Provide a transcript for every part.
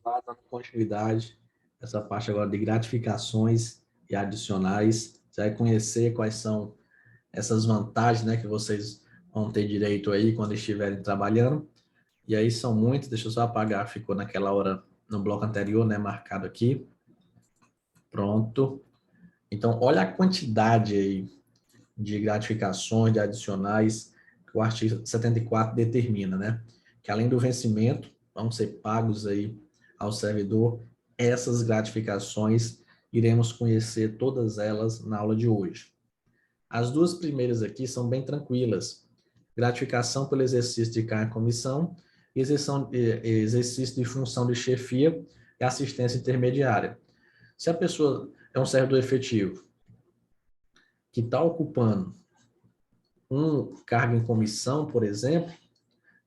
lá, dando continuidade, essa parte agora de gratificações e adicionais. Você vai conhecer quais são essas vantagens, né, que vocês vão ter direito aí quando estiverem trabalhando. E aí são muitos, deixa eu só apagar, ficou naquela hora no bloco anterior, né, marcado aqui. Pronto. Então, olha a quantidade aí de gratificações, de adicionais que o artigo 74 determina, né? Que além do vencimento, vão ser pagos aí ao servidor essas gratificações, iremos conhecer todas elas na aula de hoje. As duas primeiras aqui são bem tranquilas. Gratificação pelo exercício de cargo e comissão, exercício de função de chefia e assistência intermediária. Se a pessoa é um servidor efetivo que está ocupando um cargo em comissão, por exemplo,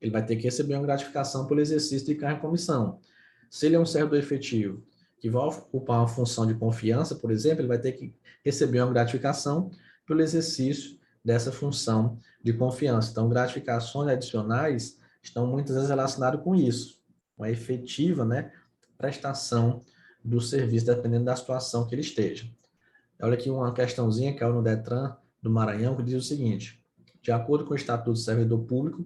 ele vai ter que receber uma gratificação pelo exercício de cargo em comissão. Se ele é um servidor efetivo que vai ocupar uma função de confiança, por exemplo, ele vai ter que receber uma gratificação pelo exercício dessa função de confiança. Então, gratificações adicionais estão muitas vezes relacionadas com isso, com a efetiva, né, prestação do serviço, dependendo da situação que ele esteja. Olha aqui uma questãozinha que é no Detran do Maranhão, que diz o seguinte: de acordo com o Estatuto do Servidor Público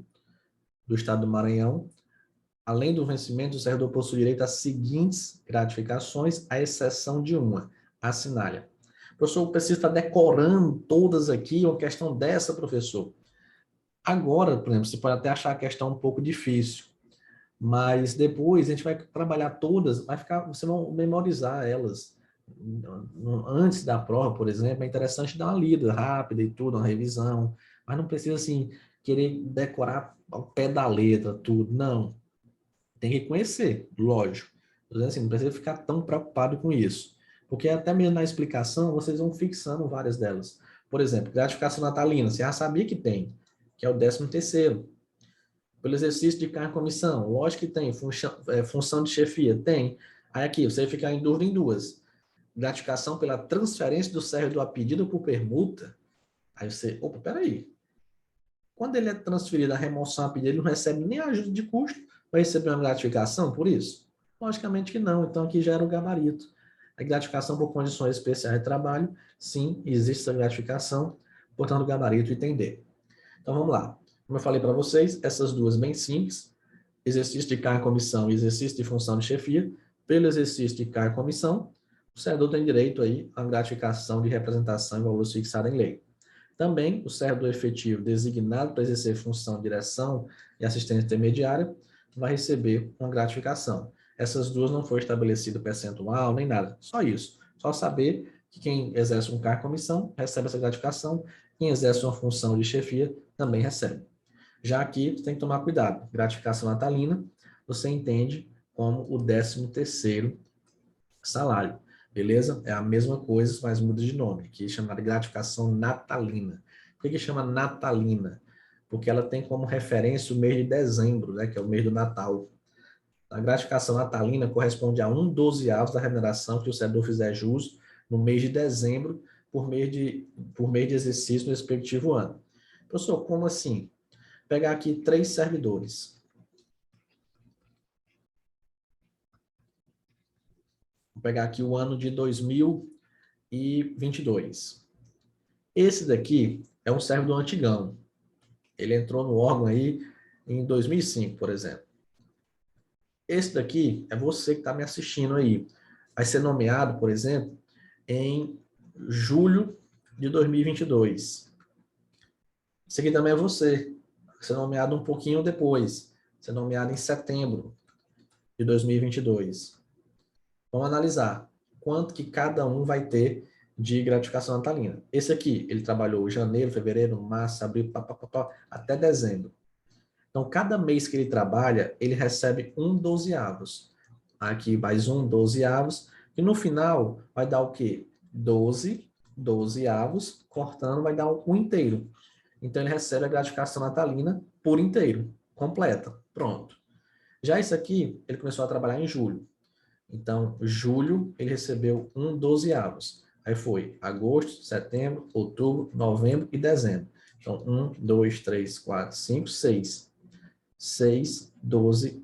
do Estado do Maranhão, além do vencimento, o servidor possui direito às seguintes gratificações, à exceção de uma, assinale. Professor, eu preciso estar decorando todas aqui, uma questão dessa, professor. Agora, por exemplo, você pode até achar a questão um pouco difícil, mas depois a gente vai trabalhar todas, você vai memorizar elas. Antes da prova, por exemplo, é interessante dar uma lida rápida e tudo, uma revisão, mas não precisa, assim, querer decorar ao pé da letra tudo, não. Tem que conhecer, lógico. Assim, não precisa ficar tão preocupado com isso, porque até mesmo na explicação vocês vão fixando várias delas. Por exemplo, gratificação natalina, você já sabia que tem, que é o 13º. Pelo exercício de cargo e comissão, lógico que tem. Função de chefia, tem. Aí aqui, você fica em dúvida em duas. Gratificação pela transferência do servidor a pedido por permuta. Aí você, opa, peraí. Quando ele é transferido a remoção a pedido, ele não recebe nem ajuda de custo, vai receber uma gratificação por isso? Logicamente que não. Então aqui já era o gabarito. A gratificação por condições especiais de trabalho, sim, existe essa gratificação, portanto o gabarito entender. Então vamos lá. Como eu falei para vocês, essas duas bem simples, exercício de cargo e comissão e exercício de função de chefia. Pelo exercício de cargo e comissão, o servidor tem direito aí a gratificação de representação em valores fixados em lei. Também, o servidor efetivo designado para exercer função de direção e assistência intermediária vai receber uma gratificação. Essas duas não foi estabelecido percentual nem nada, só isso. Só saber que quem exerce um cargo e comissão recebe essa gratificação, quem exerce uma função de chefia também recebe. Já aqui, você tem que tomar cuidado. Gratificação natalina, você entende como o 13º salário. Beleza? É a mesma coisa, mas muda de nome, que é chamada gratificação natalina. Por que chama natalina? Porque ela tem como referência o mês de dezembro, né, que é o mês do Natal. A gratificação natalina corresponde a 1/12 da remuneração que o servidor fizer jus no mês de dezembro por mês de exercício no respectivo ano. Professor, como assim? Vou pegar aqui 3 servidores. Vou pegar aqui o ano de 2022. Esse daqui é um servidor antigão. Ele entrou no órgão aí em 2005, por exemplo. Esse daqui é você que está me assistindo aí. Vai ser nomeado, por exemplo, em julho de 2022. Esse aqui também é você. Vai ser nomeado um pouquinho depois. Vai ser nomeado em setembro de 2022. Vamos analisar quanto que cada um vai ter de gratificação natalina. Esse aqui, ele trabalhou janeiro, fevereiro, março, abril, até dezembro. Então, cada mês que ele trabalha, ele recebe 1/12. Aqui, mais 1/12, e no final vai dar o quê? 12/12, cortando, vai dar um inteiro. Então, ele recebe a gratificação natalina por inteiro, completa. Pronto. Já isso aqui, ele começou a trabalhar em julho. Então, julho, ele recebeu 1/12. Aí foi agosto, setembro, outubro, novembro e dezembro. Então, 1, 2, 3, 4, 5, 6. 6/12.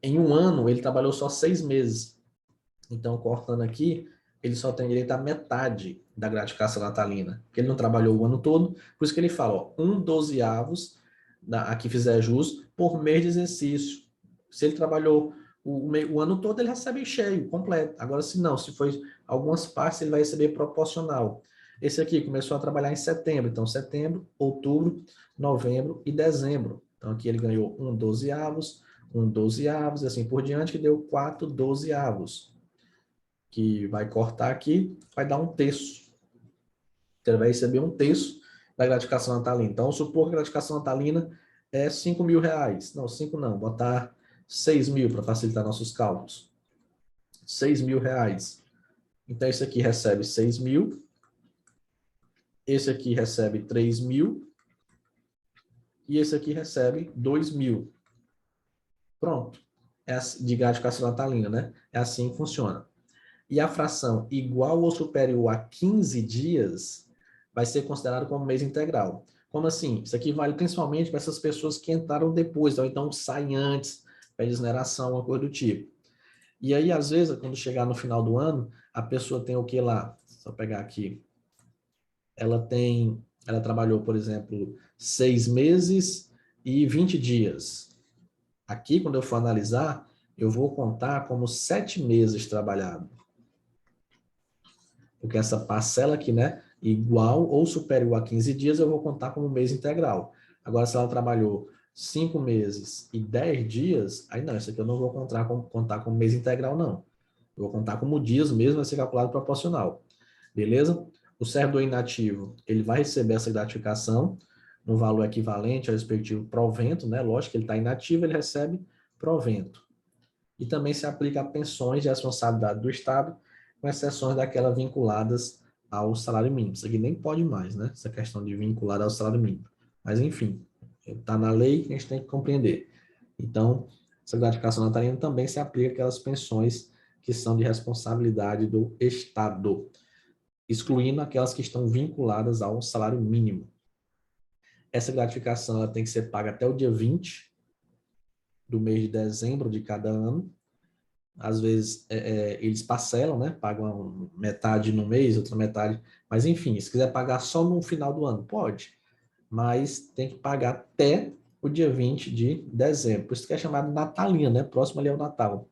em um ano, ele trabalhou só 6 meses. Então, cortando aqui, ele só tem direito à metade da gratificação natalina, porque ele não trabalhou o ano todo, por isso que ele fala, ó, 1/12, aqui fizer jus, por mês de exercício. Se ele trabalhou o ano todo, ele recebe cheio, completo. Agora, se não, se for algumas partes, ele vai receber proporcional. Esse aqui começou a trabalhar em setembro, então setembro, outubro, novembro e dezembro. Então, aqui ele ganhou 1/12, 1/12, e assim por diante, que deu 4/12, que vai cortar aqui, vai dar 1/3. Então, ele vai receber 1/3 da gratificação natalina. Então, vamos supor que a gratificação natalina é R$ 5.000. Não, 5 não, botar 6.000 para facilitar nossos cálculos. R$ 6.000. Então, esse aqui recebe 6.000. Esse aqui recebe 3.000. E esse aqui recebe 2.000. Pronto. É de gratificação natalina, né? É assim que funciona. E a fração igual ou superior a 15 dias vai ser considerado como mês integral. Como assim? Isso aqui vale principalmente para essas pessoas que entraram depois, ou então saem antes, pede exoneração, uma coisa do tipo. E aí, às vezes, quando chegar no final do ano, a pessoa tem o que lá? Só pegar aqui. Ela trabalhou, por exemplo, 6 meses e 20 dias. Aqui, quando eu for analisar, eu vou contar como 7 meses trabalhado. Porque essa parcela aqui, né, igual ou superior a 15 dias, eu vou contar como mês integral. Agora, se ela trabalhou 5 meses e 10 dias, aí não, isso aqui eu não vou contar como mês integral, não. Eu vou contar como dias mesmo, vai ser calculado proporcional. Beleza? O servidor inativo, ele vai receber essa gratificação no valor equivalente ao respectivo provento, né? Lógico que ele está inativo, ele recebe provento. E também se aplica a pensões de responsabilidade do Estado, com exceções daquelas vinculadas ao salário mínimo. Isso aqui nem pode mais, né? Essa questão de vinculada ao salário mínimo. Mas, enfim, está na lei que a gente tem que compreender. Então, essa gratificação natalina também se aplica àquelas pensões que são de responsabilidade do Estado, excluindo aquelas que estão vinculadas ao salário mínimo. Essa gratificação ela tem que ser paga até o dia 20 do mês de dezembro de cada ano. Às vezes eles parcelam, né? Pagam metade no mês, outra metade. Mas enfim, se quiser pagar só no final do ano, pode. Mas tem que pagar até o dia 20 de dezembro. Por isso que é chamado natalina, né? Próximo ali ao Natal.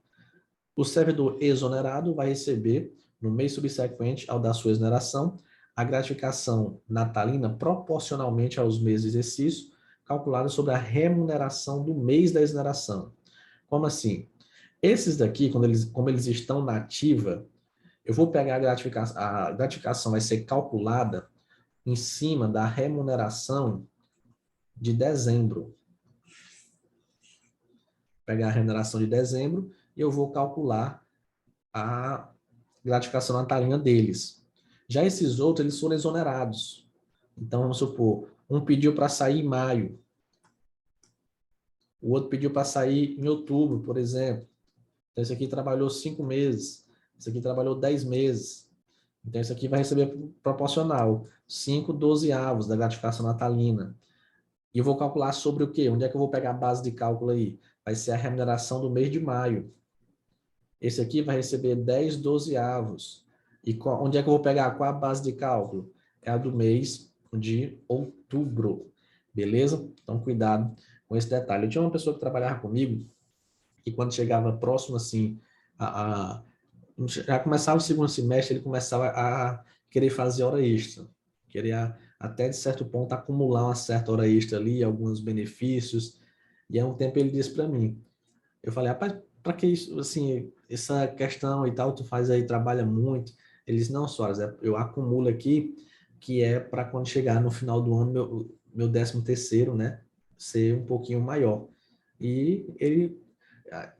O servidor exonerado vai receber, no mês subsequente ao da sua exoneração, a gratificação natalina proporcionalmente aos meses de exercício, calculada sobre a remuneração do mês da exoneração. Como assim? Esses daqui, como eles estão na ativa, eu vou pegar a gratificação vai ser calculada em cima da remuneração de dezembro. Vou pegar a remuneração de dezembro e eu vou calcular a gratificação natalina deles. Já esses outros, eles foram exonerados. Então, vamos supor, um pediu para sair em maio, o outro pediu para sair em outubro, por exemplo. Então, esse aqui trabalhou 5 meses, esse aqui trabalhou 10 meses. Então, esse aqui vai receber proporcional, 5/12 da gratificação natalina. E eu vou calcular sobre o quê? Onde é que eu vou pegar a base de cálculo aí? Vai ser a remuneração do mês de maio. Esse aqui vai receber 10/12. E onde é que eu vou pegar? Qual a base de cálculo? É a do mês de outubro. Beleza? Então, cuidado com esse detalhe. Eu tinha uma pessoa que trabalhava comigo e quando chegava próximo, assim, já começava o segundo semestre, ele começava a querer fazer hora extra. Queria, até de certo ponto, acumular uma certa hora extra ali, alguns benefícios. E há um tempo ele disse para mim, eu falei, rapaz, para que isso, assim, essa questão e tal, tu faz aí, trabalha muito. Ele disse, não, Soares, eu acumulo aqui, que é para quando chegar no final do ano, meu 13º, né, ser um pouquinho maior. E ele,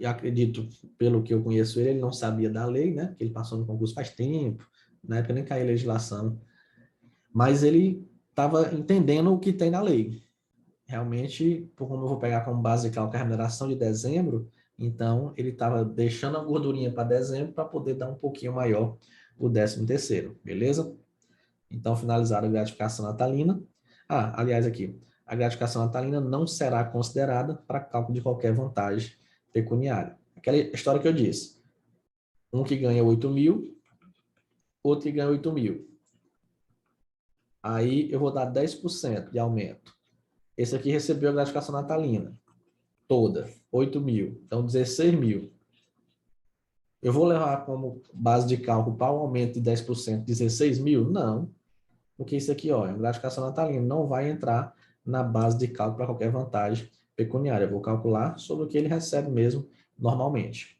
eu acredito, pelo que eu conheço ele não sabia da lei, né, que ele passou no concurso faz tempo, na época nem caiu a legislação, mas ele estava entendendo o que tem na lei. Realmente, como eu vou pegar como base de cálculo a remuneração de dezembro, então ele estava deixando a gordurinha para dezembro para poder dar um pouquinho maior o 13º, beleza? Então, finalizada a gratificação natalina. Aliás, aqui, a gratificação natalina não será considerada para cálculo de qualquer vantagem pecuniária. Aquela história que eu disse. Um que ganha 8 mil, outro que ganha 8 mil. Aí eu vou dar 10% de aumento. Esse aqui recebeu a gratificação natalina toda, 8 mil. Então, 16 mil. Eu vou levar como base de cálculo para o aumento de 10%, 16 mil? Não. Porque isso aqui, ó, é gratificação natalina, não vai entrar na base de cálculo para qualquer vantagem pecuniária. Eu vou calcular sobre o que ele recebe mesmo normalmente.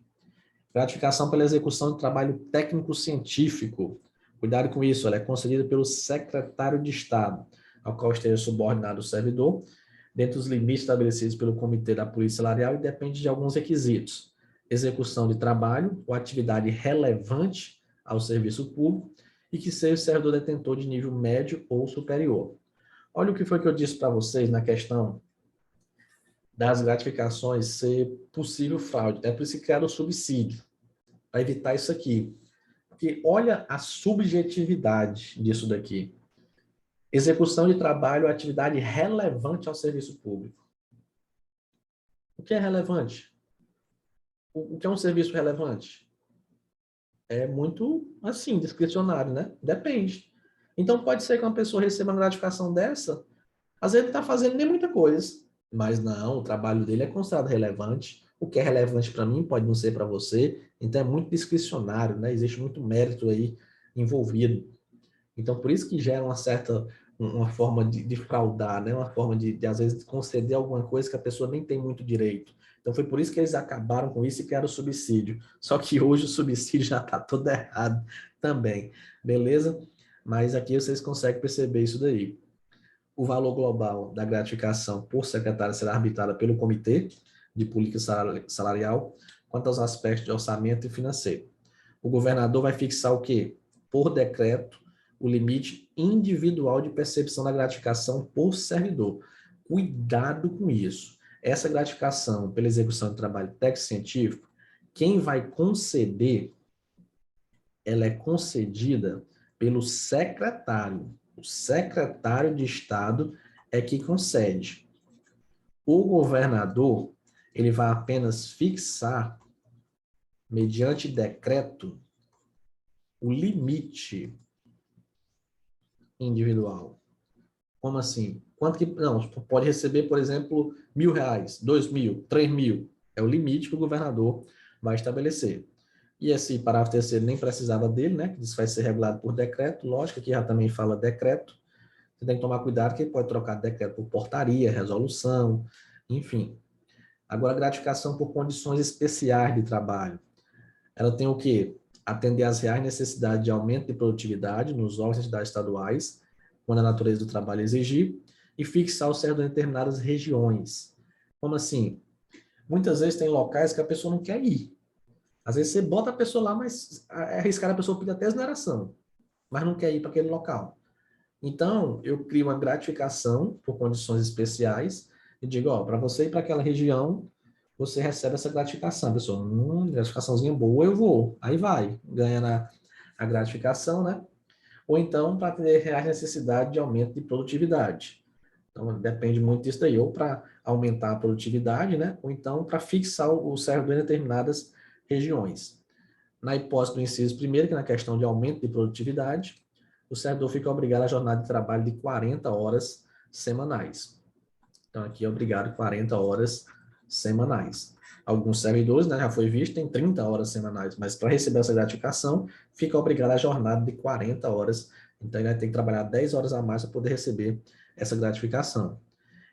Gratificação pela execução de trabalho técnico-científico. Cuidado com isso, ela é concedida pelo secretário de Estado, ao qual esteja subordinado o servidor, dentro dos limites estabelecidos pelo Comitê da Polícia Salarial e depende de alguns requisitos. Execução de trabalho ou atividade relevante ao serviço público e que seja o servidor detentor de nível médio ou superior. Olha o que foi que eu disse para vocês na questão das gratificações ser possível fraude. É por isso que criaram o subsídio, para evitar isso aqui. Porque olha a subjetividade disso daqui. Execução de trabalho ou atividade relevante ao serviço público. O que é relevante? O que é um serviço relevante? É muito, assim, discricionário, né? Depende. Então, pode ser que uma pessoa receba uma gratificação dessa, às vezes ele está fazendo nem muita coisa, mas não, o trabalho dele é considerado relevante. O que é relevante para mim pode não ser para você, então é muito discricionário, né? Existe muito mérito aí envolvido. Então, por isso que gera uma forma de fraudar, né? Uma forma às vezes, conceder alguma coisa que a pessoa nem tem muito direito. Então, foi por isso que eles acabaram com isso e criaram o subsídio. Só que hoje o subsídio já está todo errado também, beleza? Mas aqui vocês conseguem perceber isso daí. O valor global da gratificação por secretário será arbitrado pelo Comitê de Política Salarial quanto aos aspectos de orçamento e financeiro. O governador vai fixar o quê? Por decreto, o limite individual de percepção da gratificação por servidor. Cuidado com isso. Essa gratificação pela execução de trabalho técnico-científico, quem vai conceder, ela é concedida pelo secretário. O secretário de Estado é que concede. O governador, ele vai apenas fixar, mediante decreto, o limite individual. Como assim? Quanto que... Não, pode receber, por exemplo, R$ 1.000, 2.000, 3.000. É o limite que o governador vai estabelecer. E esse parágrafo terceiro nem precisava dele, né? Que isso vai ser regulado por decreto. Lógico que já também fala decreto. Você tem que tomar cuidado que ele pode trocar decreto por portaria, resolução, enfim. Agora, gratificação por condições especiais de trabalho. Ela tem o quê? Atender às reais necessidades de aumento de produtividade nos órgãos e entidades estaduais, quando a natureza do trabalho exigir, e fixar o certo em determinadas regiões. Como assim? Muitas vezes tem locais que a pessoa não quer ir. Às vezes você bota a pessoa lá, mas é arriscar a pessoa pedir até exoneração, mas não quer ir para aquele local. Então, eu crio uma gratificação por condições especiais e digo, ó, para você ir para aquela região, você recebe essa gratificação. Pessoal, gratificaçãozinha boa, eu vou. Aí vai, ganha a gratificação, né? Ou então, para ter reais necessidade de aumento de produtividade. Então, depende muito disso daí, ou para aumentar a produtividade, né? Ou então para fixar o servidor em determinadas regiões. Na hipótese do inciso primeiro, que é na questão de aumento de produtividade, o servidor fica obrigado a jornada de trabalho de 40 horas semanais. Então, aqui é obrigado a 40 horas semanais. Alguns servidores, né, já foi visto, tem 30 horas semanais, mas para receber essa gratificação, fica obrigado a jornada de 40 horas. Então, ele vai ter que trabalhar 10 horas a mais para poder receber essa gratificação.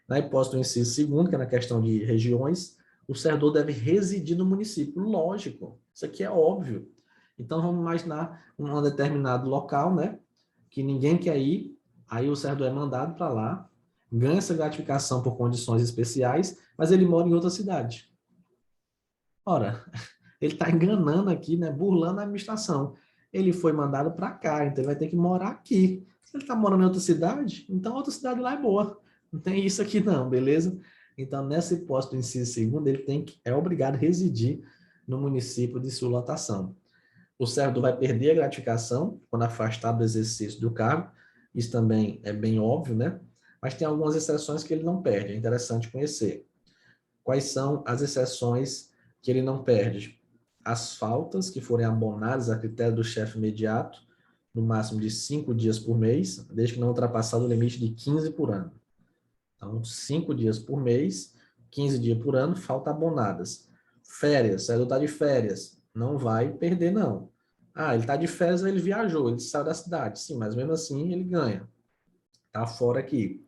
Na hipótese do inciso segundo, que é na questão de regiões, o servidor deve residir no município. Lógico, isso aqui é óbvio. Então, vamos imaginar um determinado local, né, que ninguém quer ir, aí o servidor é mandado para lá, ganha essa gratificação por condições especiais, mas ele mora em outra cidade. Ora, ele está enganando aqui, né, burlando a administração. Ele foi mandado para cá, então ele vai ter que morar aqui. Se ele está morando em outra cidade, então outra cidade lá é boa. Não tem isso aqui não, beleza? Então, nessa hipótese do inciso segundo, é obrigado a residir no município de sua lotação. O servidor vai perder a gratificação quando afastado do exercício do cargo. Isso também é bem óbvio, né? Mas tem algumas exceções que ele não perde, é interessante conhecer. Quais são as exceções que ele não perde as faltas que forem abonadas a critério do chefe imediato, no máximo de 5 dias por mês, desde que não ultrapassado o limite de 15 por ano. Então, 5 dias por mês, 15 dias por ano, falta abonadas. Férias, se ele está de férias, não vai perder, não. Ah, ele está de férias, ele viajou, ele saiu da cidade. Sim, mas mesmo assim ele ganha. Está fora aqui.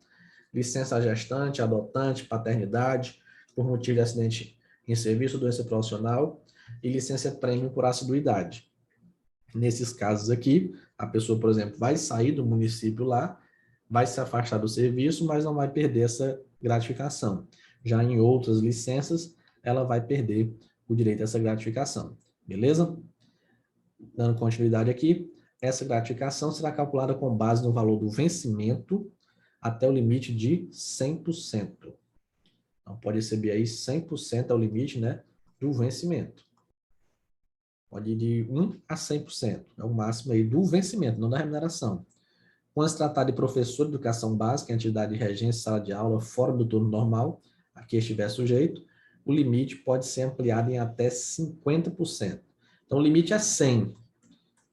Licença gestante, adotante, paternidade, por motivo de acidente em serviço, doença profissional, e licença prêmio por assiduidade. Nesses casos aqui, a pessoa, por exemplo, vai sair do município lá, vai se afastar do serviço, mas não vai perder essa gratificação. Já em outras licenças, ela vai perder o direito a essa gratificação. Beleza? Dando continuidade aqui, essa gratificação será calculada com base no valor do vencimento até o limite de 100%. Então, pode receber aí 100% é o limite, né, do vencimento. Pode ir de 1 a 100%. É o máximo aí do vencimento, não da remuneração. Quando se tratar de professor de educação básica, em atividade de regência, sala de aula, fora do turno normal, a que estiver sujeito, o limite pode ser ampliado em até 50%. Então, o limite é 100.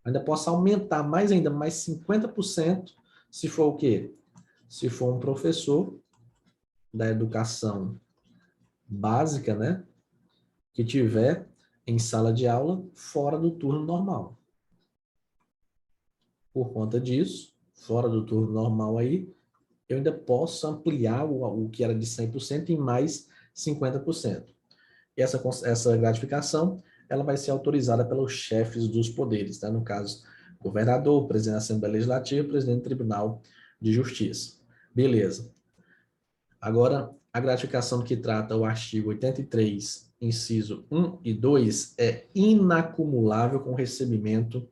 Ainda posso aumentar mais ainda, mais 50%, se for o quê? Se for um professor da educação básica, né, que tiver em sala de aula fora do turno normal. Por conta disso, fora do turno normal aí, eu ainda posso ampliar o que era de 100% em mais 50%. E essa gratificação, ela vai ser autorizada pelos chefes dos poderes, tá? No caso, governador, presidente da Assembleia Legislativa, presidente do Tribunal de Justiça. Beleza. Agora, a gratificação que trata o artigo 83, inciso 1 e 2, é inacumulável com o recebimento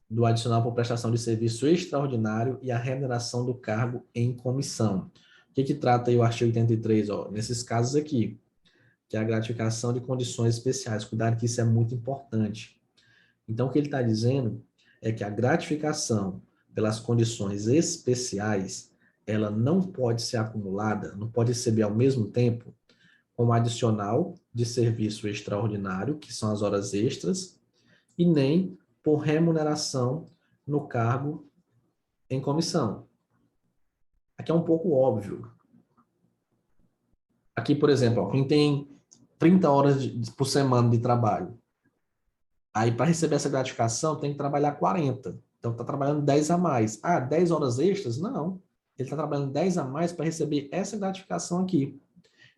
do adicional por prestação de serviço extraordinário e a remuneração do cargo em comissão. O que trata aí o artigo 83? Ó, nesses casos aqui, que é a gratificação de condições especiais. Cuidado que isso é muito importante. Então, o que ele está dizendo é que a gratificação pelas condições especiais, ela não pode ser acumulada, não pode receber ao mesmo tempo com adicional de serviço extraordinário, que são as horas extras, e nem por remuneração no cargo em comissão. Aqui é um pouco óbvio. Aqui, por exemplo, ó, quem tem 30 horas por semana de trabalho, aí para receber essa gratificação tem que trabalhar 40. Então está trabalhando 10 a mais. Ah, 10 horas extras? Não. Ele está trabalhando 10 a mais para receber essa gratificação aqui.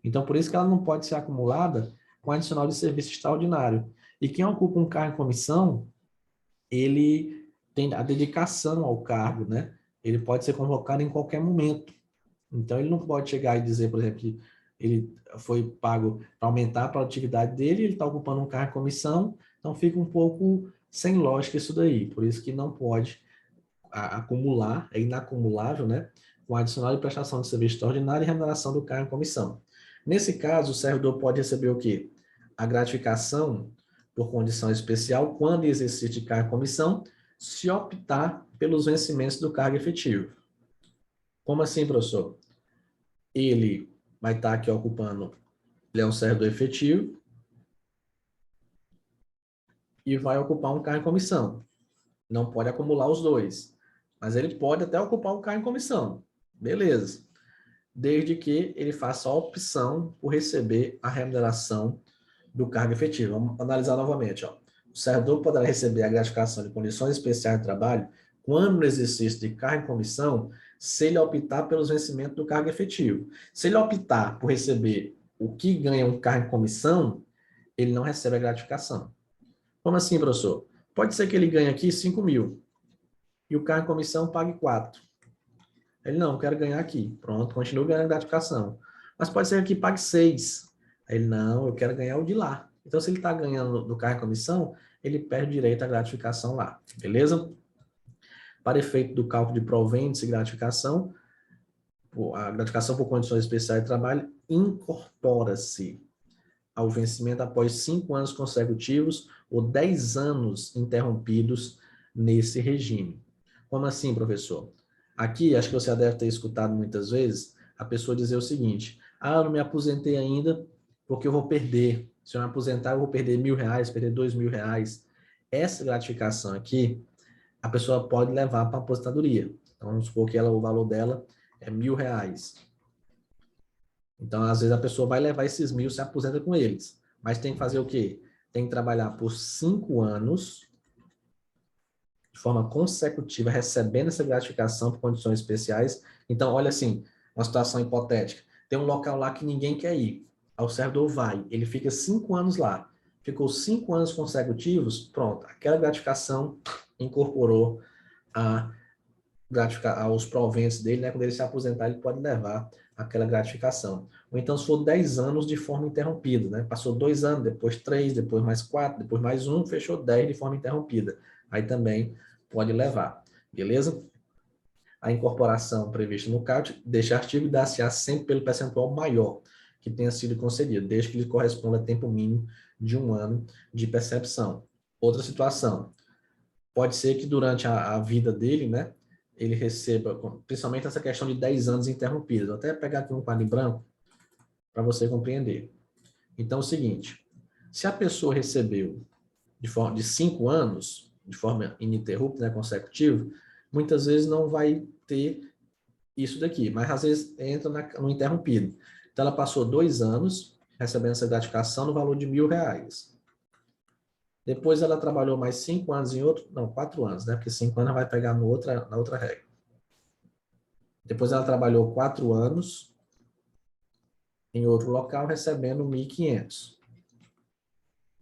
Então, por isso que ela não pode ser acumulada com adicional de serviço extraordinário. E quem ocupa um cargo em comissão, ele tem a dedicação ao cargo, né? Ele pode ser convocado em qualquer momento. Então, ele não pode chegar e dizer, por exemplo, que ele foi pago para aumentar a produtividade dele, ele está ocupando um cargo em comissão, então fica um pouco sem lógica isso daí. Por isso que não pode acumular, é inacumulável, né? Com adicional de prestação de serviço extraordinário e remuneração do cargo em comissão. Nesse caso, o servidor pode receber o quê? A gratificação por condição especial quando exercício de cargo em comissão, se optar pelos vencimentos do cargo efetivo. Como assim, professor? Ele vai estar aqui ocupando, ele é um servidor efetivo e vai ocupar um cargo em comissão. Não pode acumular os dois, mas ele pode até ocupar um cargo em comissão. Beleza. Desde que ele faça a opção por receber a remuneração do cargo efetivo. Vamos analisar novamente. Ó. O servidor poderá receber a gratificação de condições especiais de trabalho quando no exercício de cargo em comissão, se ele optar pelos vencimentos do cargo efetivo. Se ele optar por receber o que ganha um cargo em comissão, ele não recebe a gratificação. Como assim, professor? Pode ser que ele ganhe aqui 5 mil e o cargo em comissão pague 4. Ele, não, quero ganhar aqui. Pronto, continua ganhando a gratificação. Mas pode ser que pague 6. Ele, não, eu quero ganhar o de lá. Então, se ele está ganhando do cargo em comissão, ele perde direito à gratificação lá. Beleza? Para efeito do cálculo de proventos e gratificação, a gratificação por condições especiais de trabalho incorpora-se ao vencimento após 5 anos consecutivos ou 10 anos interrompidos nesse regime. Como assim, professor? Aqui, acho que você já deve ter escutado muitas vezes a pessoa dizer o seguinte: ah, eu não me aposentei ainda porque eu vou perder Se eu me aposentar, eu vou perder R$ 1.000, perder R$ 2.000. Essa gratificação aqui, a pessoa pode levar para a aposentadoria. Então, vamos supor que o valor dela é R$ 1.000. Então, às vezes, a pessoa vai levar esses 1.000 e se aposenta com eles. Mas tem que fazer o quê? Tem que trabalhar por 5 anos, de forma consecutiva, recebendo essa gratificação por condições especiais. Então, olha assim, uma situação hipotética. Tem um local lá que ninguém quer ir. Aí o servidor vai, ele fica 5 anos lá. Ficou 5 anos consecutivos, pronto. Aquela gratificação incorporou aos proventos dele, né? Quando ele se aposentar, ele pode levar aquela gratificação. Ou então, se for 10 anos de forma interrompida, né? Passou 2 anos, depois 3, depois mais 4, depois mais 1, fechou 10 de forma interrompida. Aí também pode levar, beleza? A incorporação prevista no CAUT deste artigo dá-se-á sempre pelo percentual maior que tenha sido concedido, desde que lhe corresponda tempo mínimo de 1 ano de percepção. Outra situação, pode ser que durante a vida dele, né, ele receba, principalmente essa questão de 10 anos interrompidos. Vou até pegar aqui um quadro em branco para você compreender. Então, é o seguinte, se a pessoa recebeu de 5 anos, de forma ininterrupta, né, consecutiva, muitas vezes não vai ter isso daqui, mas às vezes entra no interrompido. Então, ela passou 2 anos recebendo essa gratificação no valor de R$ 1.000. Depois ela trabalhou mais 5 anos em outro, não, 4 anos, né? Porque 5 anos vai pegar na outra regra. Depois ela trabalhou 4 anos em outro local, recebendo 1.500.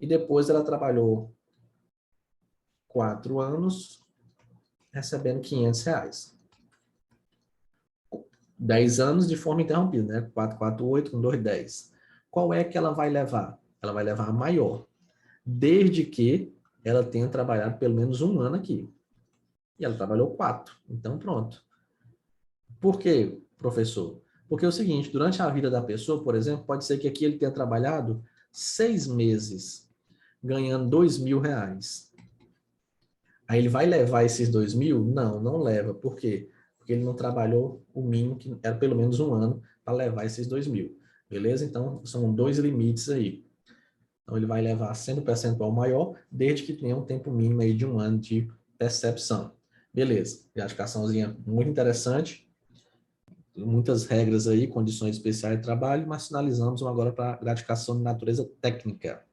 E depois ela trabalhou 4 anos, recebendo R$ 500. 10 anos de forma interrompida, né? 4, 4, 8, com 2, 10. Qual é que ela vai levar? Ela vai levar a maior, desde que ela tenha trabalhado pelo menos 1 ano aqui. E ela trabalhou 4. Então, pronto. Por quê, professor? Porque é o seguinte, durante a vida da pessoa, por exemplo, pode ser que aqui ele tenha trabalhado 6 meses, ganhando R$ 2.000. Aí ele vai levar esses 2.000? Não, não leva. Por quê? Porque ele não trabalhou o mínimo, que era pelo menos 1 ano, para levar esses 2.000. Beleza? Então, são 2 limites aí. Então, ele vai levar sendo percentual maior, desde que tenha um tempo mínimo aí de 1 ano de percepção. Beleza. Gratificaçãozinha muito interessante. Muitas regras aí, condições especiais de trabalho, mas finalizamos agora para a gratificação de natureza técnica.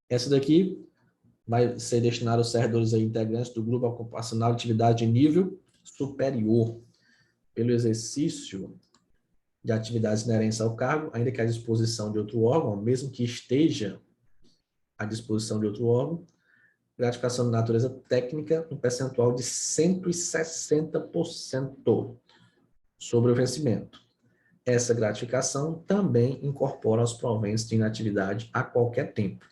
Essa daqui vai ser destinada aos servidores aí, integrantes do grupo ocupacional de atividade de nível superior, pelo exercício de atividades inerentes ao cargo, ainda que à disposição de outro órgão, mesmo que esteja à disposição de outro órgão, gratificação de natureza técnica, um percentual de 160% sobre o vencimento. Essa gratificação também incorpora os proventos de inatividade a qualquer tempo.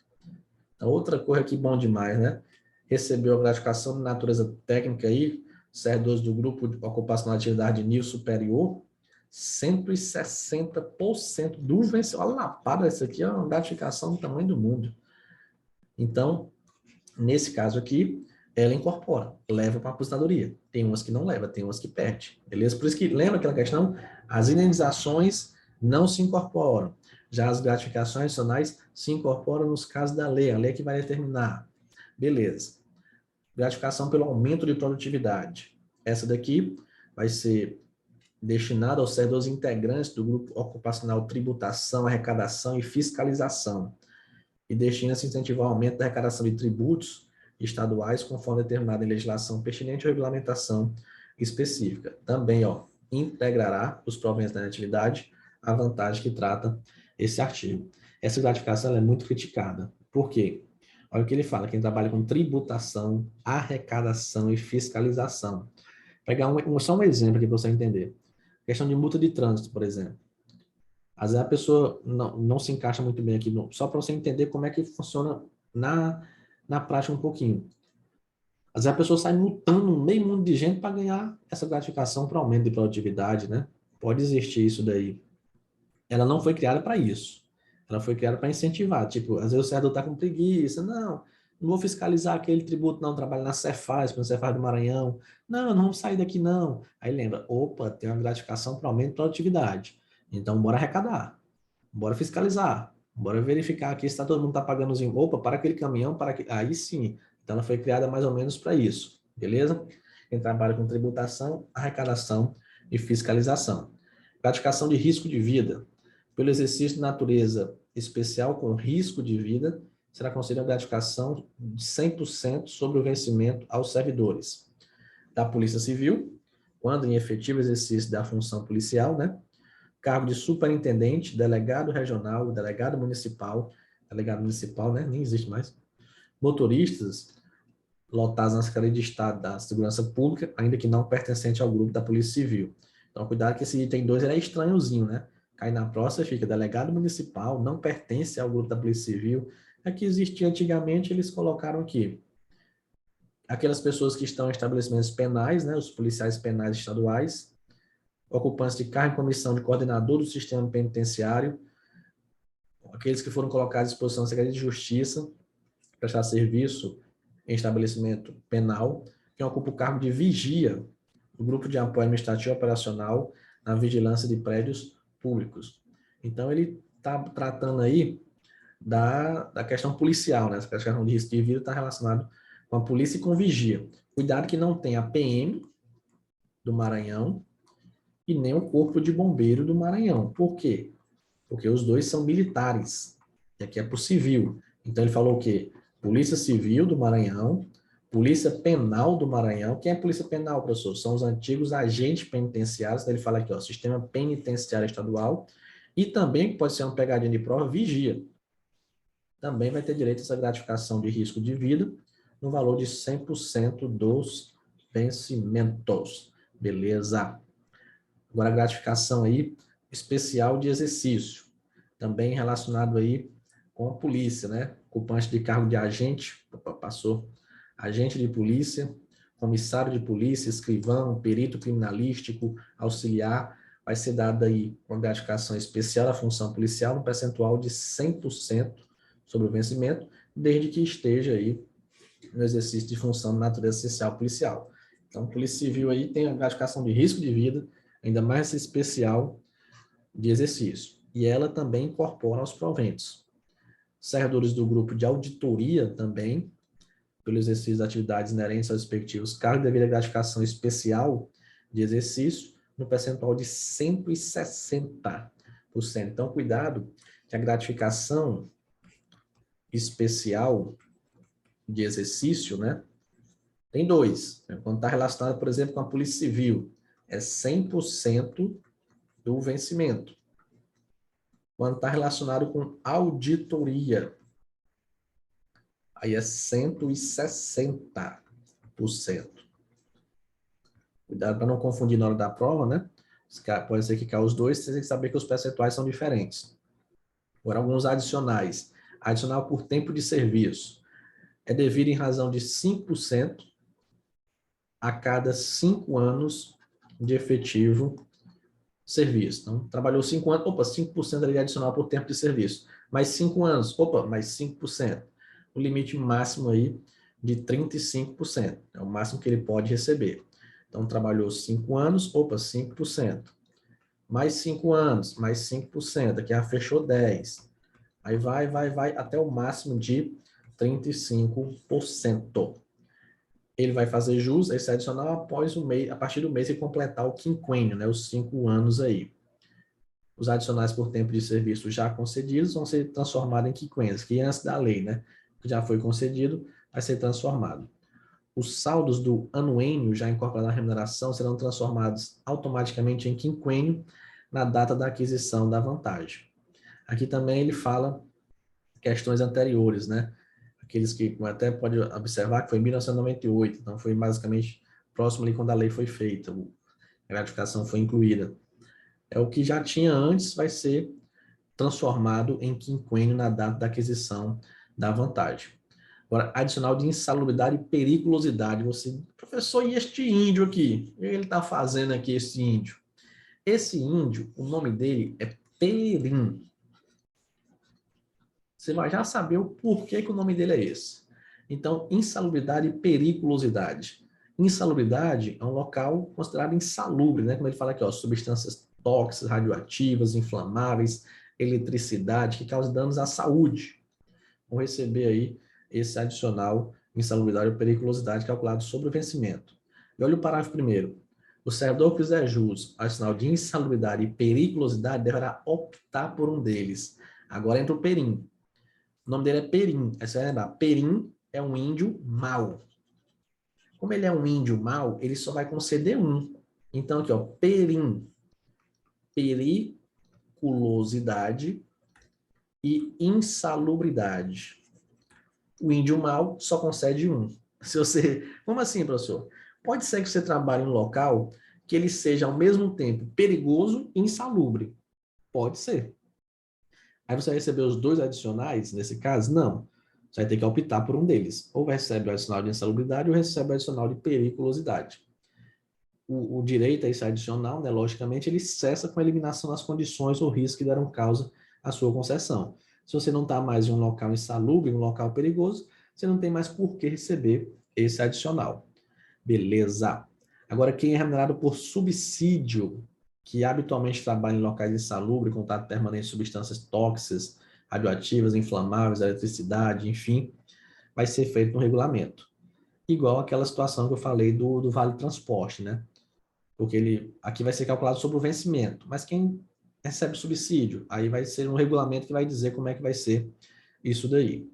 Então, outra coisa que bom demais, né? Recebeu a gratificação de natureza técnica aí, servidores do grupo de ocupacional de atividade de nível superior, 160% do vencedor. Olha a lapada, isso aqui é uma gratificação do tamanho do mundo. Então, nesse caso aqui, ela incorpora, leva para a aposentadoria. Tem umas que não leva, tem umas que perde, beleza? Por isso que, lembra aquela questão? As indenizações não se incorporam. Já as gratificações adicionais se incorporam nos casos da lei, a lei que vai determinar. Beleza. Gratificação pelo aumento de produtividade. Essa daqui vai ser destinada aos servidores integrantes do grupo ocupacional tributação, arrecadação e fiscalização. E destina-se a incentivar o aumento da arrecadação de tributos estaduais, conforme determinada em legislação pertinente ou regulamentação específica. Também, integrará os proventos da atividade a vantagem que trata esse artigo. Essa gratificação é muito criticada. Por quê? Olha o que ele fala, quem trabalha com tributação, arrecadação e fiscalização. Vou pegar só um exemplo aqui para você entender. Questão de multa de trânsito, por exemplo. Às vezes a pessoa não se encaixa muito bem aqui, só para você entender como é que funciona na prática um pouquinho. Às vezes a pessoa sai multando meio mundo de gente para ganhar essa gratificação para aumento de produtividade, né? Pode existir isso daí. Ela não foi criada para isso. Ela foi criada para incentivar. Tipo, às vezes o servidor está com preguiça. Não vou fiscalizar aquele tributo, não. Trabalho na Cefaz, na Cefaz do Maranhão. Não vamos sair daqui, não. Aí lembra, opa, tem uma gratificação para aumento de produtividade. Então, bora arrecadar. Bora fiscalizar. Bora verificar aqui se todo mundo está pagando os impostos. Opa, para aquele caminhão, aí sim. Então, ela foi criada mais ou menos para isso, beleza? Quem trabalha com tributação, arrecadação e fiscalização. Gratificação de risco de vida. Pelo exercício de natureza especial com risco de vida, será concedida gratificação de 100% sobre o vencimento aos servidores da Polícia Civil, quando em efetivo exercício da função policial, né? Cargo de superintendente, delegado regional, delegado municipal, né? Nem existe mais. Motoristas lotados na Secretaria de Estado da Segurança Pública, ainda que não pertencente ao grupo da Polícia Civil. Então, cuidado que esse item 2 ele é estranhozinho, né? Cai na próxima, fica delegado municipal, não pertence ao grupo da Polícia Civil. Aqui existia antigamente, eles colocaram aqui aquelas pessoas que estão em estabelecimentos penais, né? Os policiais penais estaduais, ocupantes de cargo e comissão de coordenador do sistema penitenciário, aqueles que foram colocados à disposição da Secretaria de Justiça, prestar serviço em estabelecimento penal, quem ocupa o cargo de vigia do Grupo de Apoio Administrativo e Operacional na vigilância de prédios públicos. Então, ele está tratando aí da questão policial, né? Essa questão de risco de vida está relacionado com a polícia e com vigia. Cuidado que não tem a PM do Maranhão e nem o Corpo de Bombeiro do Maranhão. Por quê? Porque os dois são militares, e aqui é para o civil. Então, ele falou o quê? Polícia Civil do Maranhão, Polícia Penal do Maranhão. Quem é Polícia Penal, professor? São os antigos agentes penitenciários. Então, ele fala aqui, ó, Sistema Penitenciário Estadual, e também, pode ser uma pegadinha de prova, vigia. Também vai ter direito a essa gratificação de risco de vida, no valor de 100% dos vencimentos. Beleza? Agora, a gratificação aí especial de exercício, também relacionado aí com a polícia, né? Ocupante de cargo de agente, passou, agente de polícia, comissário de polícia, escrivão, perito criminalístico, auxiliar, vai ser dada aí uma gratificação especial à função policial no percentual de 100% sobre o vencimento, desde que esteja aí no exercício de função de natureza essencial policial. Então, a Polícia Civil aí tem a gratificação de risco de vida, ainda mais especial de exercício. E ela também incorpora os proventos. Servidores do grupo de auditoria também, pelo exercício de atividades inerentes aos respectivos cargos, devido à gratificação especial de exercício, no percentual de 160%. Então, cuidado que a gratificação especial de exercício, né, tem dois. Quando está relacionado, por exemplo, com a Polícia Civil, é 100% do vencimento. Quando está relacionado com auditoria, aí é 160%. Cuidado para não confundir na hora da prova, né? Pode ser que caia os dois, você tem que saber que os percentuais são diferentes. Agora, alguns adicionais. Adicional por tempo de serviço. É devido em razão de 5% a cada 5 anos de efetivo serviço. Então, trabalhou 5 anos, opa, 5% ali adicional por tempo de serviço. Mais 5 anos, opa, mais 5%. O limite máximo aí de 35%. É o máximo que ele pode receber. Então, trabalhou 5 anos, opa, 5%. Mais 5 anos, mais 5%. Aqui já fechou 10%. Aí vai, até o máximo de 35%. Ele vai fazer jus a esse adicional após o mês, a partir do mês que completar o quinquênio, né, os 5 anos aí. Os adicionais por tempo de serviço já concedidos vão ser transformados em quinquênios, que antes da lei, né, que já foi concedido, vai ser transformado. Os saldos do anuênio já incorporados na remuneração serão transformados automaticamente em quinquênio na data da aquisição da vantagem. Aqui também ele fala questões anteriores, né? Aqueles que até pode observar que foi em 1998, então foi basicamente próximo ali quando a lei foi feita, a gratificação foi incluída. É o que já tinha antes, vai ser transformado em quinquênio na data da aquisição da vantagem. Agora, adicional de insalubridade e periculosidade. Você, professor, e este índio aqui? O que ele está fazendo aqui, esse índio? Esse índio, o nome dele é Perim. Você vai já saber o porquê que o nome dele é esse. Então, insalubridade e periculosidade. Insalubridade é um local considerado insalubre, né? Como ele fala aqui, ó, substâncias tóxicas, radioativas, inflamáveis, eletricidade que cause danos à saúde, vão receber aí esse adicional insalubridade ou periculosidade calculado sobre o vencimento. E olha o parágrafo primeiro. O servidor que fizer jus ao sinal de insalubridade e periculosidade deverá optar por um deles. Agora entra o perim. O nome dele é perim. Aí você vai lembrar, perim é um índio mau. Como ele é um índio mau, ele só vai conceder um. Então aqui, ó, perim, periculosidade e insalubridade. O índio mau só concede um. Se você, como assim, professor? Pode ser que você trabalhe em um local que ele seja ao mesmo tempo perigoso e insalubre. Pode ser. Aí você vai receber os dois adicionais, nesse caso? Não. Você vai ter que optar por um deles. Ou recebe o adicional de insalubridade ou recebe o adicional de periculosidade. O direito a esse adicional, né, logicamente, ele cessa com a eliminação das condições ou riscos que deram causa à sua concessão. Se você não está mais em um local insalubre, em um local perigoso, você não tem mais por que receber esse adicional. Beleza. Agora, quem é remunerado por subsídio, que habitualmente trabalha em locais insalubres, contato permanente de substâncias tóxicas, radioativas, inflamáveis, eletricidade, enfim, vai ser feito no regulamento. Igual aquela situação que eu falei do vale transporte, né? Porque ele aqui vai ser calculado sobre o vencimento, mas quem recebe subsídio, aí vai ser um regulamento que vai dizer como é que vai ser isso daí.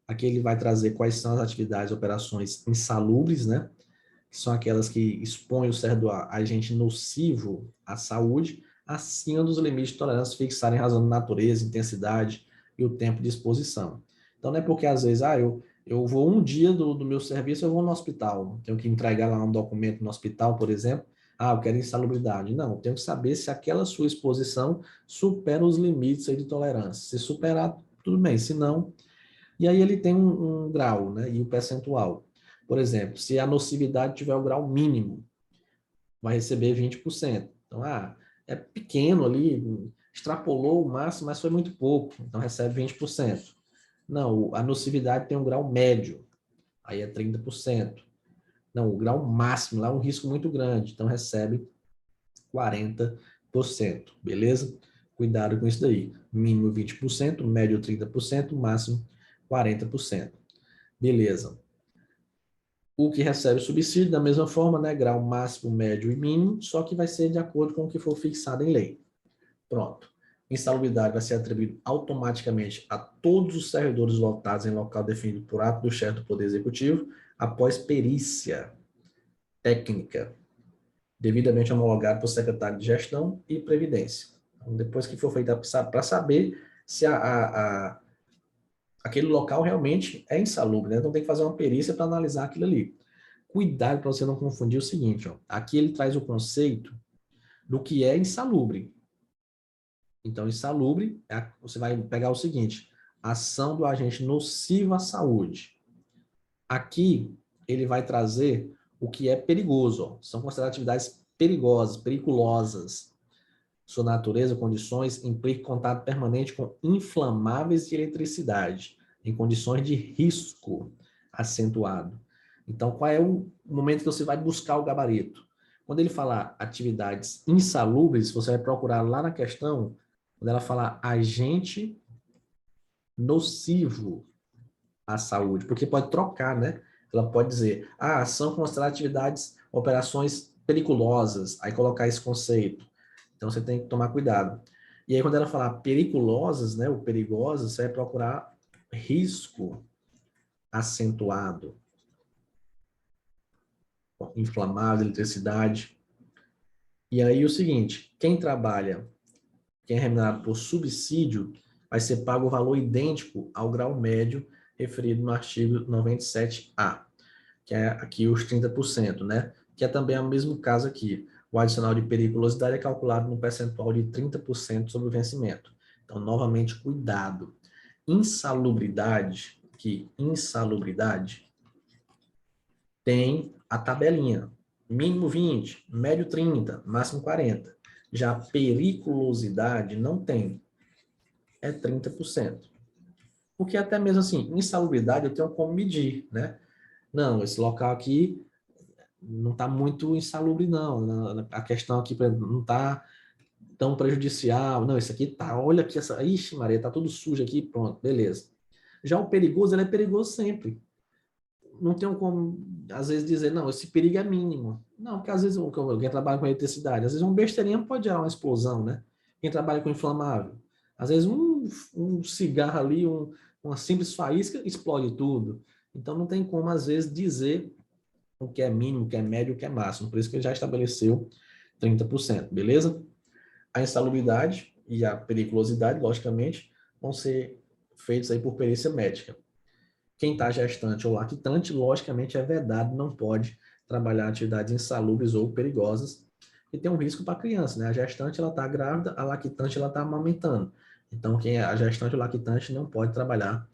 Aqui ele vai trazer quais são as atividades e operações insalubres, né? Que são aquelas que expõem o servidor a agente nocivo à saúde, acima dos limites de tolerância fixados em razão de natureza, intensidade e o tempo de exposição. Então, não é porque às vezes, eu vou um dia do meu serviço, eu vou no hospital, tenho que entregar lá um documento no hospital, por exemplo, eu quero insalubridade. Não, tenho que saber se aquela sua exposição supera os limites aí de tolerância. Se superar, tudo bem, se não... E aí ele tem um grau, né, e o percentual. Por exemplo, se a nocividade tiver o grau mínimo, vai receber 20%. Então, é pequeno ali, extrapolou o máximo, mas foi muito pouco, então recebe 20%. Não, a nocividade tem um grau médio, aí é 30%. Não, o grau máximo lá é um risco muito grande, então recebe 40%, beleza? Cuidado com isso daí. Mínimo 20%, médio 30%, máximo 40%. Beleza. O que recebe subsídio, da mesma forma, né, grau máximo, médio e mínimo, só que vai ser de acordo com o que for fixado em lei. Pronto. Insalubridade vai ser atribuído automaticamente a todos os servidores lotados em local definido por ato do chefe do Poder Executivo, após perícia técnica, devidamente homologado por secretário de Gestão e Previdência. Então, depois que for feita para saber se aquele local realmente é insalubre, né? Então tem que fazer uma perícia para analisar aquilo ali. Cuidado para você não confundir o seguinte, ó. Aqui ele traz o conceito do que é insalubre. Então, insalubre, você vai pegar o seguinte, ação do agente nocivo à saúde. Aqui, ele vai trazer o que é perigoso, ó. São consideradas atividades perigosas, periculosas. Sua natureza, condições, implica contato permanente com inflamáveis e eletricidade, em condições de risco acentuado. Então, qual é o momento que você vai buscar o gabarito? Quando ele falar atividades insalubres, você vai procurar lá na questão, quando ela falar agente nocivo à saúde, porque pode trocar, né? Ela pode dizer, são consideradas atividades, operações periculosas, aí colocar esse conceito. Então, você tem que tomar cuidado. E aí, quando ela falar periculosas, né, ou perigosas, você vai procurar risco acentuado, inflamável, eletricidade. E aí, o seguinte, quem é remunerado por subsídio, vai ser pago o valor idêntico ao grau médio referido no artigo 97A, que é aqui os 30%, né? Que é também o mesmo caso aqui. O adicional de periculosidade é calculado no percentual de 30% sobre o vencimento. Então, novamente, cuidado. Insalubridade, tem a tabelinha. Mínimo 20, médio 30, máximo 40. Já periculosidade não tem. É 30%. Porque até mesmo assim, insalubridade eu tenho como medir, né? Não, esse local aqui não está muito insalubre, não. A questão aqui não está tão prejudicial. Não, isso aqui tá, olha aqui, ixi, Maria, tá tudo sujo aqui, pronto, beleza. Já o perigoso, ele é perigoso sempre. Não tem como, às vezes, dizer, não, esse perigo é mínimo. Não, porque às vezes quem trabalha com eletricidade, às vezes uma besteirinha pode gerar uma explosão, né? Quem trabalha com inflamável. Às vezes um cigarro ali, uma simples faísca, explode tudo. Então não tem como, às vezes, dizer o que é mínimo, o que é médio, o que é máximo. Por isso que ele já estabeleceu 30%, beleza? A insalubridade e a periculosidade, logicamente, vão ser feitos aí por perícia médica. Quem está gestante ou lactante, logicamente é vedado, não pode trabalhar atividades insalubres ou perigosas, e tem um risco para a criança, né? A gestante, ela está grávida, a lactante, ela está amamentando. Então, quem é a gestante ou lactante não pode trabalhar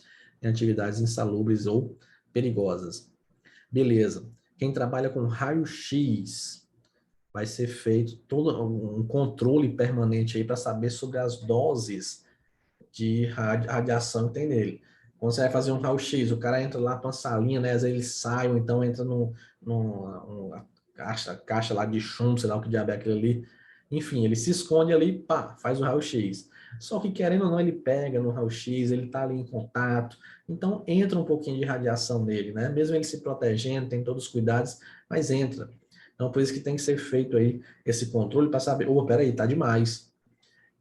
em atividades insalubres ou perigosas. Beleza. Quem trabalha com raio-x, vai ser feito todo um controle permanente aí para saber sobre as doses de radiação que tem nele. Quando você vai fazer um raio-x, o cara entra lá para uma salinha, né? Às vezes ele sai, ou então entra numa caixa lá de chumbo, sei lá o que diabo é aquilo ali. Enfim, ele se esconde ali, pá, faz o raio-x. Só que querendo ou não, ele pega no raio-x, ele tá ali em contato, então entra um pouquinho de radiação nele, né? Mesmo ele se protegendo, tem todos os cuidados, mas entra. Então, por isso que tem que ser feito aí esse controle para saber, peraí, tá demais.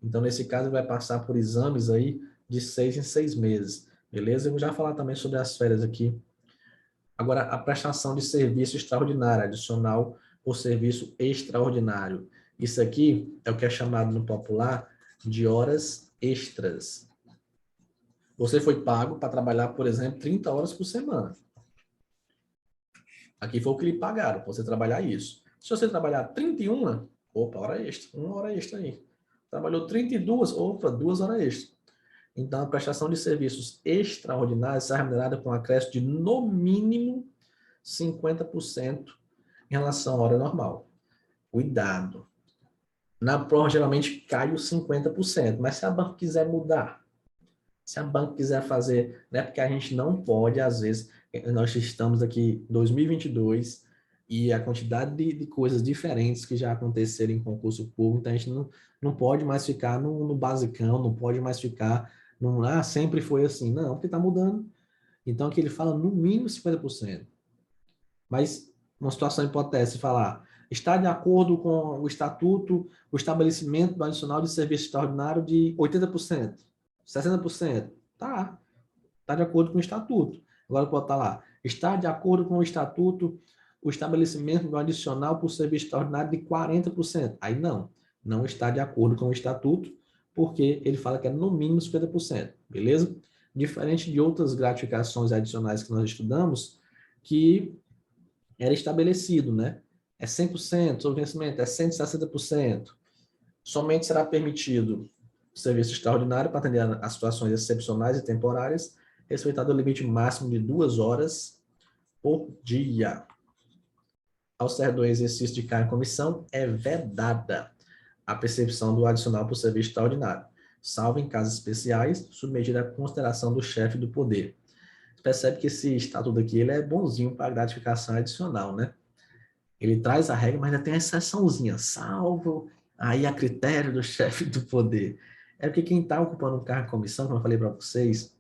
Então, nesse caso, vai passar por exames aí de 6 em 6 meses, beleza? Eu vou já falar também sobre as férias aqui. Agora, a prestação de serviço extraordinário, adicional por serviço extraordinário. Isso aqui é o que é chamado no popular de horas extras. Você foi pago para trabalhar, por exemplo, 30 horas por semana. Aqui foi o que lhe pagaram, para você trabalhar isso. Se você trabalhar 31, opa, hora extra, uma hora extra aí. Trabalhou 32, opa, 2 horas extra. Então, a prestação de serviços extraordinários será remunerada com um acréscimo de, no mínimo, 50% em relação à hora normal. Cuidado. Na prova, geralmente, cai os 50%, mas se a banca quiser mudar, se a banca quiser fazer, né, porque a gente não pode, às vezes, nós estamos aqui em 2022 e a quantidade de coisas diferentes que já aconteceram em concurso público, então a gente não pode mais ficar no basicão, não pode mais ficar sempre foi assim. Não, porque está mudando. Então, aqui ele fala no mínimo 50%. Mas uma situação hipotética, falar, está de acordo com o estatuto, o estabelecimento do adicional de serviço extraordinário de 80%, 60%. Tá de acordo com o estatuto. Agora pode estar lá, está de acordo com o estatuto o estabelecimento do adicional por serviço extraordinário de 40%. Aí não está de acordo com o estatuto, porque ele fala que é no mínimo 50%, beleza? Diferente de outras gratificações adicionais que nós estudamos, que era estabelecido, né? É 100%, sobre vencimento é 160%. Somente será permitido serviço extraordinário para atender a situações excepcionais e temporárias, respeitado o limite máximo de 2 horas por dia. Ao ser do exercício de cargo em comissão, é vedada a percepção do adicional por serviço extraordinário, salvo em casos especiais, submetida à consideração do chefe do poder. Você percebe que esse estatuto aqui ele é bonzinho para gratificação adicional, né? Ele traz a regra, mas ainda tem a exceçãozinha, salvo aí a critério do chefe do poder. É porque quem está ocupando um cargo em comissão, como eu falei para vocês,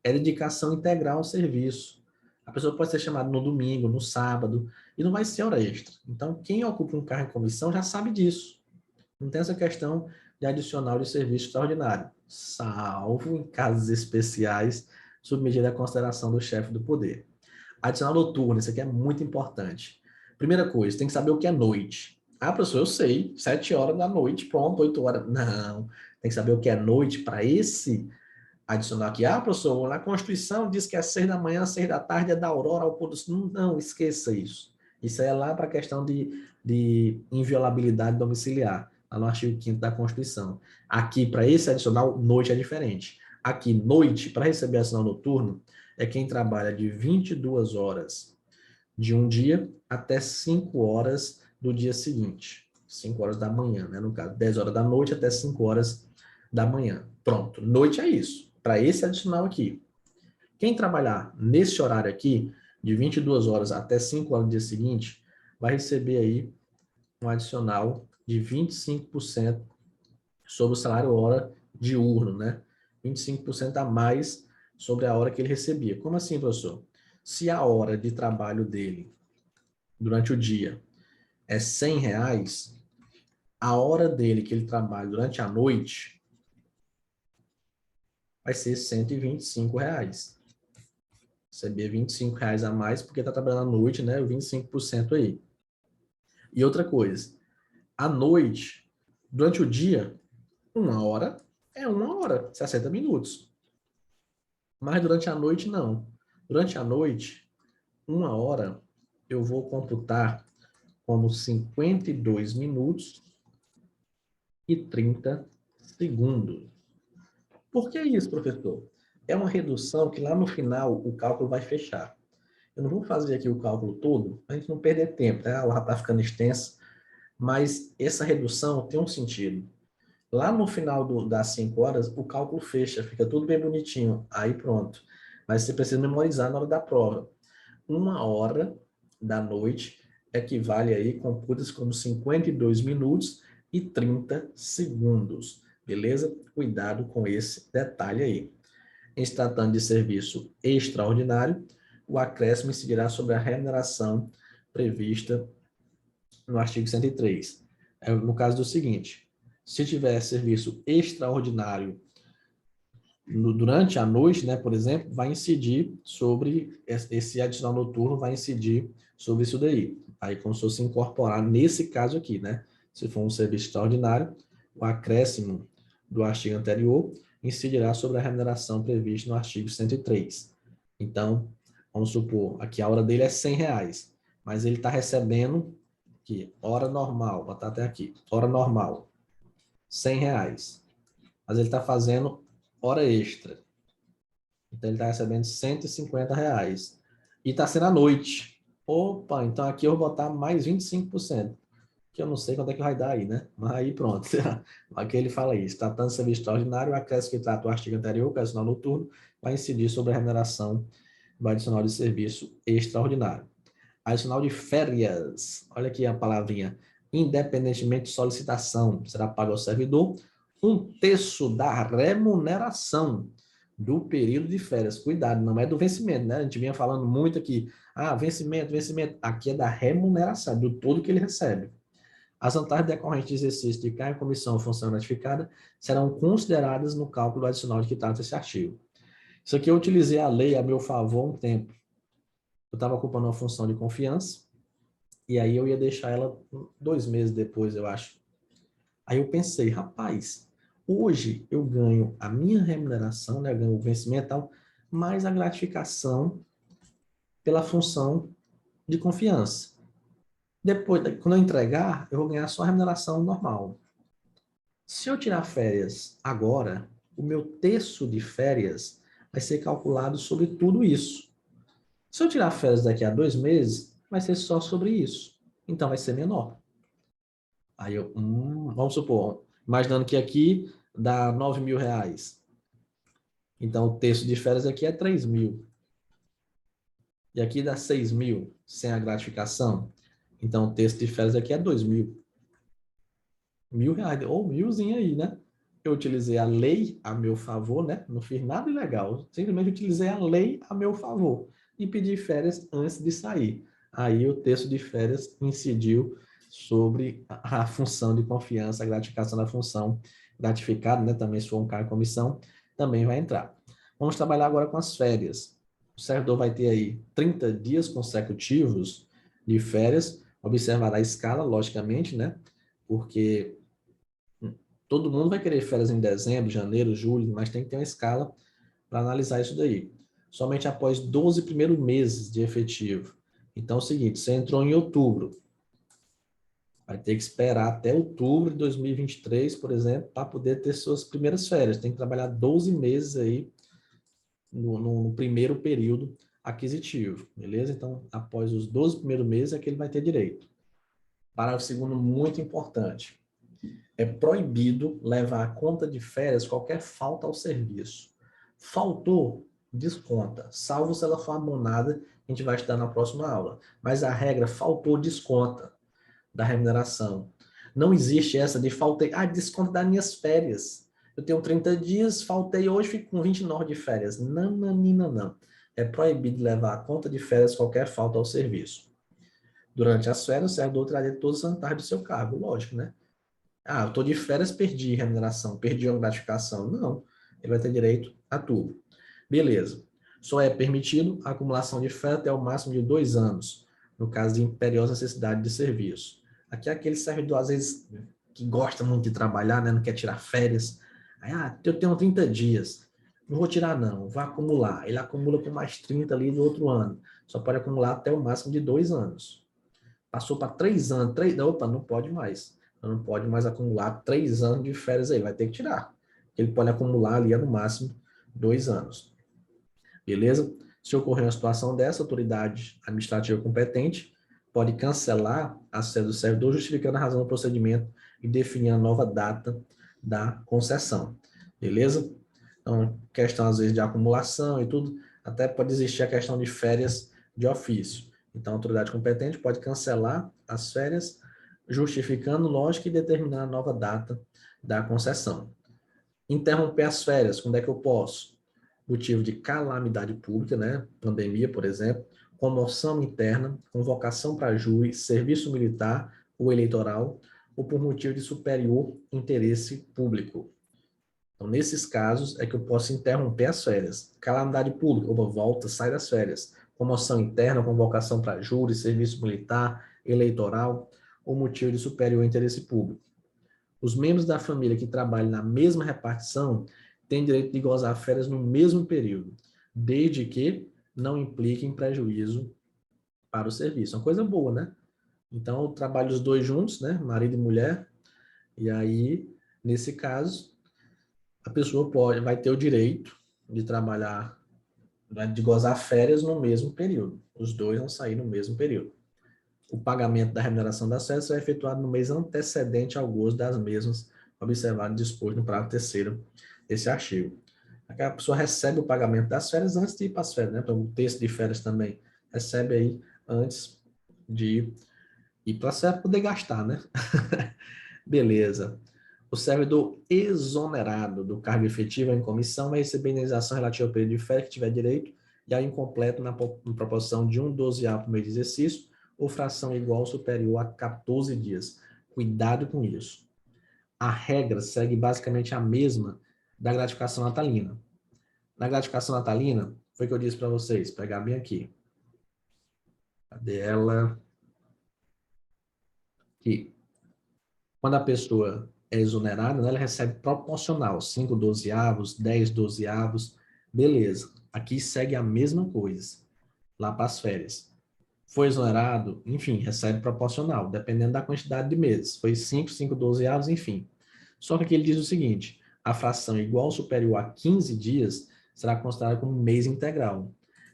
é dedicação integral ao serviço. A pessoa pode ser chamada no domingo, no sábado, e não vai ser hora extra. Então, quem ocupa um cargo em comissão já sabe disso. Não tem essa questão de adicional de serviço extraordinário, salvo em casos especiais, submetida à consideração do chefe do poder. Adicional noturno, isso aqui é muito importante. Primeira coisa, tem que saber o que é noite. Ah, professor, eu sei, 7 horas da noite, pronto, 8 horas. Não, tem que saber o que é noite para esse adicional aqui. Ah, professor, na Constituição diz que é 6 da manhã, 6 da tarde, é da aurora ao pôr do sol. Não, esqueça isso. Isso é lá para a questão de inviolabilidade domiciliar, lá no artigo 5º da Constituição. Aqui, para esse adicional, noite é diferente. Aqui, noite, para receber adicional noturno, é quem trabalha de 22 horas de um dia até 5 horas do dia seguinte. 5 horas da manhã, né? No caso, 10 horas da noite até 5 horas da manhã. Pronto, noite é isso, para esse adicional aqui. Quem trabalhar nesse horário aqui, de 22 horas até 5 horas do dia seguinte, vai receber aí um adicional de 25% sobre o salário hora diurno, né? 25% a mais sobre a hora que ele recebia. Como assim, professor? Se a hora de trabalho dele durante o dia é R$ 100, a hora dele que ele trabalha durante a noite vai ser R$ 125. Receber R$ 25 a mais porque está trabalhando à noite, né? 25% aí. E outra coisa, à noite, durante o dia, 1 hora é 1 hora, 60 minutos. Mas durante a noite, não. Durante a noite, 1 hora eu vou computar como 52 minutos e 30 segundos. Por que isso, professor? É uma redução que lá no final o cálculo vai fechar. Eu não vou fazer aqui o cálculo todo, para a gente não perder tempo, né? A aula está ficando extensa, mas essa redução tem um sentido. Lá no final das 5 horas, o cálculo fecha, fica tudo bem bonitinho. Aí pronto. Mas você precisa memorizar na hora da prova. 1 hora da noite equivale aí, computas como 52 minutos e 30 segundos. Beleza? Cuidado com esse detalhe aí. Em se tratando de serviço extraordinário, o acréscimo incidirá sobre a remuneração prevista no artigo 103. No caso do seguinte, se tiver serviço extraordinário durante a noite, né, por exemplo, vai incidir sobre esse adicional noturno, vai incidir sobre isso daí. Aí, como se fosse incorporar nesse caso aqui, né? Se for um serviço extraordinário, o acréscimo do artigo anterior incidirá sobre a remuneração prevista no artigo 103. Então, vamos supor, aqui a hora dele é R$ 100, mas ele está recebendo aqui, hora normal, vou botar até aqui, hora normal, R$ 100. Mas ele está fazendo hora extra. Então, ele está recebendo R$ 150. E está sendo à noite. Opa, então aqui eu vou botar mais 25%. Que eu não sei quanto é que vai dar aí, né? Mas aí pronto. Aqui ele fala isso. Tratando de serviço extraordinário, o acréscimo que trata o artigo anterior, que é o adicional noturno, vai incidir sobre a remuneração do adicional de serviço extraordinário. Adicional de férias. Olha aqui a palavrinha. Independentemente de solicitação, será pago ao servidor 1/3 da remuneração do período de férias. Cuidado, não é do vencimento, né? A gente vinha falando muito aqui, vencimento, vencimento. Aqui é da remuneração, do todo que ele recebe. As vantagens decorrentes de exercício de cargo, comissão ou função gratificada serão consideradas no cálculo adicional de que trata esse artigo. Isso aqui eu utilizei a lei a meu favor um tempo. Eu estava ocupando uma função de confiança, e aí eu ia deixar ela 2 meses depois, eu acho. Aí eu pensei, rapaz, hoje eu ganho a minha remuneração, né, eu ganho o vencimento e tal, mais a gratificação pela função de confiança. Depois, quando eu entregar, eu vou ganhar só a remuneração normal. Se eu tirar férias agora, o meu terço de férias vai ser calculado sobre tudo isso. Se eu tirar férias daqui a 2 meses, vai ser só sobre isso. Então vai ser menor. Aí eu, vamos supor, imaginando que aqui dá R$ 9.000. Então o terço de férias aqui é 3.000. E aqui dá 6.000 sem a gratificação. Então o terço de férias aqui é 2.000. R$ 1.000, ou milzinho aí, né? Eu utilizei a lei a meu favor, né? Não fiz nada ilegal. Simplesmente utilizei a lei a meu favor e pedi férias antes de sair. Aí o texto de férias incidiu sobre a função de confiança, a gratificação da função gratificada, né? Também se for um cargo de comissão, também vai entrar. Vamos trabalhar agora com as férias. O servidor vai ter aí 30 dias consecutivos de férias, observará a escala, logicamente, né? Porque todo mundo vai querer férias em dezembro, janeiro, julho, mas tem que ter uma escala para analisar isso daí. Somente após 12 primeiros meses de efetivo. Então é o seguinte, você entrou em outubro, vai ter que esperar até outubro de 2023, por exemplo, para poder ter suas primeiras férias. Tem que trabalhar 12 meses aí no primeiro período aquisitivo, beleza? Então, após os 12 primeiros meses é que ele vai ter direito. Parágrafo segundo, muito importante. É proibido levar a conta de férias qualquer falta ao serviço. Faltou, desconta, salvo se ela for abonada, a gente vai estudar na próxima aula. Mas a regra, faltou, desconta da remuneração. Não existe essa de faltei, desconto das minhas férias. Eu tenho 30 dias, faltei hoje, fico com 29 de férias. Não, nanina, não. É proibido levar a conta de férias qualquer falta ao serviço. Durante as férias, o servidor traria todas as vantagens do seu cargo, lógico, né? Eu estou de férias, perdi remuneração, perdi a gratificação. Não, ele vai ter direito a tudo. Beleza. Só é permitido a acumulação de férias até o máximo de 2 anos, no caso de imperiosa necessidade de serviço. Aqui é aquele servidor, às vezes, que gosta muito de trabalhar, né? Não quer tirar férias. Aí, eu tenho 30 dias. Não vou tirar, não. Vou acumular. Ele acumula com mais 30 ali do outro ano. Só pode acumular até o máximo de 2 anos. Passou para 3 anos. Opa, não pode mais. Não pode mais acumular 3 anos de férias aí. Vai ter que tirar. Ele pode acumular ali, no máximo, 2 anos. Beleza? Se ocorrer uma situação dessa, a autoridade administrativa competente pode cancelar a sede do servidor, justificando a razão do procedimento e definir a nova data da concessão. Beleza? Então, questão, às vezes, de acumulação e tudo, até pode existir a questão de férias de ofício. Então, a autoridade competente pode cancelar as férias, justificando, lógico, e determinar a nova data da concessão. Interromper as férias, quando é que eu posso? Motivo de calamidade pública, né? Pandemia, por exemplo, comoção interna, convocação para júri, serviço militar ou eleitoral, ou por motivo de superior interesse público. Então, nesses casos, é que eu posso interromper as férias. Calamidade pública, volta, sai das férias. Comoção interna, convocação para júri, serviço militar, eleitoral, ou motivo de superior interesse público. Os membros da família que trabalham na mesma repartição têm direito de gozar férias no mesmo período, desde que não impliquem prejuízo para o serviço. Uma coisa boa, né? Então, eu trabalho os dois juntos, né? Marido e mulher, e aí, nesse caso, a pessoa vai ter o direito de trabalhar, de gozar férias no mesmo período. Os dois vão sair no mesmo período. O pagamento da remuneração das férias será efetuado no mês antecedente ao gozo das mesmas, observado e disposto no parágrafo 3º desse artigo. Aqui a pessoa recebe o pagamento das férias antes de ir para as férias, né? Então, o texto de férias também recebe aí antes de ir para as férias, poder gastar, né? Beleza. O servidor exonerado do cargo efetivo em comissão vai receber indenização relativa ao período de férias que tiver direito e ao incompleto na proporção de 1/12 por mês de exercício ou fração igual ou superior a 14 dias. Cuidado com isso. A regra segue basicamente a mesma da gratificação natalina. Na gratificação natalina, foi o que eu disse para vocês, pegar bem aqui. Cadê ela? Aqui. Quando a pessoa é exonerada, né, ela recebe proporcional, 5/12, 10/12, beleza. Aqui segue a mesma coisa, lá para as férias. Foi exonerado, enfim, recebe proporcional, dependendo da quantidade de meses. Foi 5, 5/12, enfim. Só que aqui ele diz o seguinte, a fração igual ou superior a 15 dias será considerada como mês integral.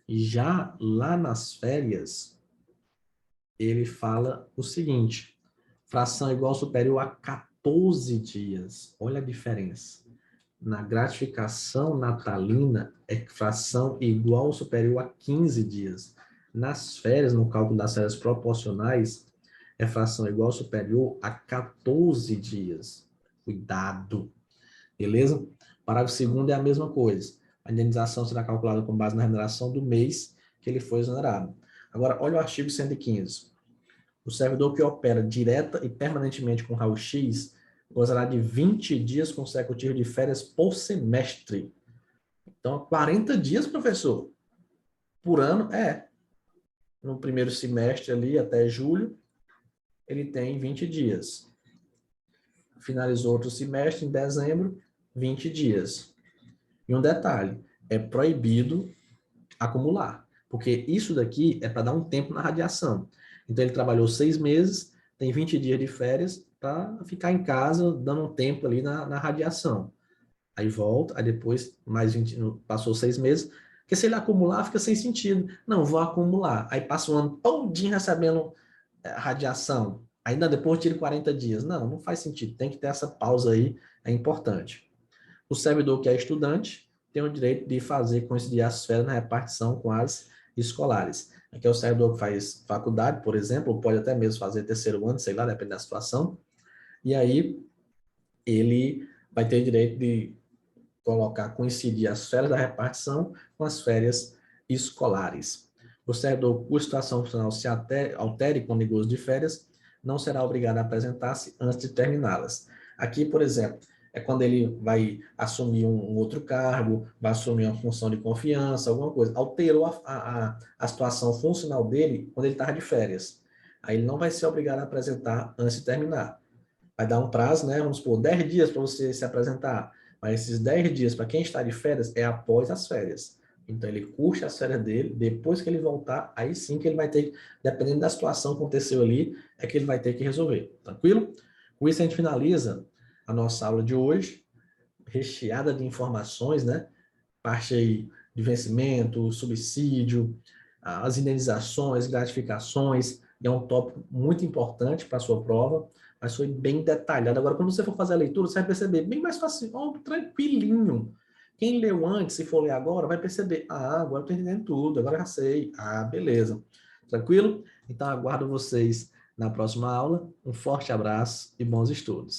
E já lá nas férias, ele fala o seguinte, fração igual ou superior a 14 dias. Olha a diferença. Na gratificação natalina, é fração igual ou superior a 15 dias. Nas férias, no cálculo das férias proporcionais, é fração igual ou superior a 14 dias. Cuidado. Beleza? Parágrafo 2º é a mesma coisa. A indenização será calculada com base na remuneração do mês que ele foi exonerado. Agora, olha o artigo 115. O servidor que opera direta e permanentemente com raio-x gozará de 20 dias consecutivos de férias por semestre. Então, 40 dias, professor, por ano, no primeiro semestre ali, até julho, ele tem 20 dias. Finalizou outro semestre, em dezembro, 20 dias. E um detalhe, é proibido acumular, porque isso daqui é para dar um tempo na radiação. Então, ele trabalhou 6 meses, tem 20 dias de férias para ficar em casa, dando um tempo ali na radiação. Aí volta, aí depois, mais 20, passou 6 meses, porque se ele acumular, fica sem sentido. Não, vou acumular. Aí passa o ano todinho recebendo radiação. Ainda depois tira 40 dias. Não, não faz sentido. Tem que ter essa pausa aí, é importante. O servidor que é estudante tem o direito de fazer coincidir as férias na repartição com as escolares. Aqui é o servidor que faz faculdade, por exemplo, ou pode até mesmo fazer terceiro ano, sei lá, depende da situação. E aí ele vai ter direito de coincidir as férias da repartição com as férias escolares. O servidor, cuja situação funcional se altere com o de férias, não será obrigado a apresentar-se antes de terminá-las. Aqui, por exemplo, é quando ele vai assumir um outro cargo, vai assumir uma função de confiança, alguma coisa. Alterou a situação funcional dele quando ele estava de férias. Aí ele não vai ser obrigado a apresentar antes de terminar. Vai dar um prazo, né? Vamos supor, 10 dias para você se apresentar. Mas esses 10 dias, para quem está de férias, é após as férias. Então, ele curte as férias dele, depois que ele voltar, aí sim que ele vai ter, dependendo da situação que aconteceu ali, é que ele vai ter que resolver. Tranquilo? Com isso, a gente finaliza a nossa aula de hoje, recheada de informações, né? Parte aí de vencimento, subsídio, as indenizações, gratificações, é um tópico muito importante para a sua prova, mas foi bem detalhado. Agora, quando você for fazer a leitura, você vai perceber bem mais fácil, tranquilinho. Quem leu antes, se for ler agora, vai perceber, agora eu estou entendendo tudo, agora já sei. Beleza. Tranquilo? Então, aguardo vocês na próxima aula. Um forte abraço e bons estudos.